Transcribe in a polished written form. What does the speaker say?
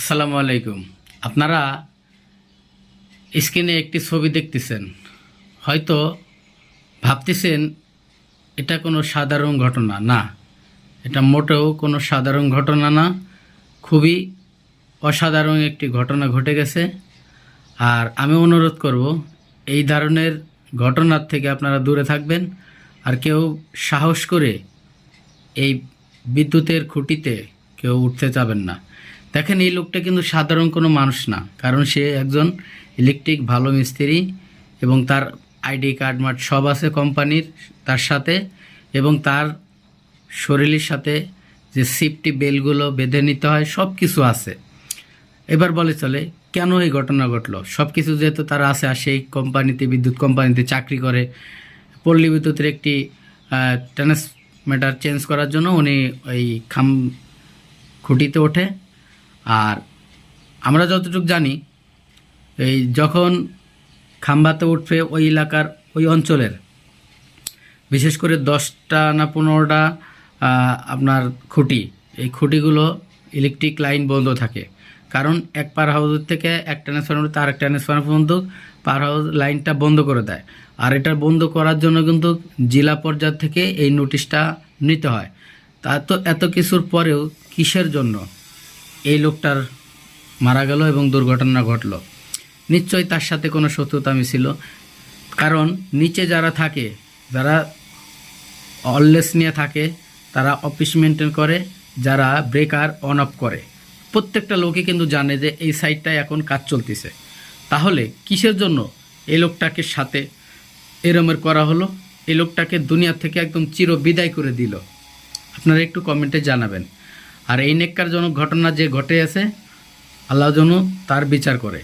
আসসালামু আলাইকুম। আপনারা স্ক্রিনে একটি ছবি দেখতেছেন, হয়তো ভাবতেছেন এটা কোনো সাধারণ ঘটনা না। এটা মোটেও কোনো সাধারণ ঘটনা না, খুবই অসাধারণ একটি ঘটনা ঘটে গেছে। আর আমি অনুরোধ করব এই ধরনের ঘটনার থেকে আপনারা দূরে থাকবেন। আর কেউ সাহস করে এই বিদ্যুতের খুঁটিতে কেউ উঠতে যাবেন না। দেখেন, এই লোকটা কিন্তু সাধারণ কোনো মানুষ না, কারণ সে একজন ইলেকট্রিক ভালো মিস্ত্রি এবং তার আইডি কার্ড মার্ড সব আছে কোম্পানির তার সাথে, এবং তার শরীরের সাথে যে সেফটি বেলগুলো বেঁধে নিতে হয় সব কিছু আছে। এবার বলে চলে কেন এই ঘটনা ঘটলো, সব কিছু যেহেতু তার আছে, আর সেই কোম্পানিতে বিদ্যুৎ কোম্পানিতে চাকরি করে, পল্লী বিদ্যুতের একটি ট্রান্সমিটার চেঞ্জ করার জন্য উনি ওই খুঁটিতে ওঠে। আর আমরা যতটুকু জানি, এই যখন খাম্বাতে উঠবে ওই এলাকার ওই অঞ্চলের বিশেষ করে 10টা না 15টা আপনার খুঁটি, এই খুঁটিগুলো ইলেকট্রিক লাইন বন্ধ থাকে, কারণ এক পার হাউস থেকে এক ট্রান্সফরমার তার এক ট্রান্সফরমার পর্যন্ত পার হাউস লাইনটা বন্ধ করে দেয়। আর এটা বন্ধ করার জন্য কিন্তু জেলা পর্যায় থেকে এই নোটিশটা নিতে হয়। তা তো এত কিছুর পরেও কিসের জন্য এই লোকটার মারা গেল এবং দুর্ঘটনা ঘটল? নিশ্চয়ই তার সাথে কোনো শত্রুতা ছিল, কারণ নিচে যারা থাকে, যারা অললেস নিয়ে থাকে, তারা অফিস মেনটেন করে, যারা ব্রেকার অন অফ করে, প্রত্যেকটা লোকই কিন্তু জানে যে এই সাইডটায় এখন কাজ চলতেছে। তাহলে কিসের জন্য এই লোকটাকে সাথে এরমের করা হলো? এই লোকটাকে দুনিয়া থেকে একদম চির বিদায় করে দিল। আপনারা একটু কমেন্টে জানাবেন। আর এই নেককারজনক ঘটনা যে ঘটে আছে, আল্লাহ যেন তার বিচার করে।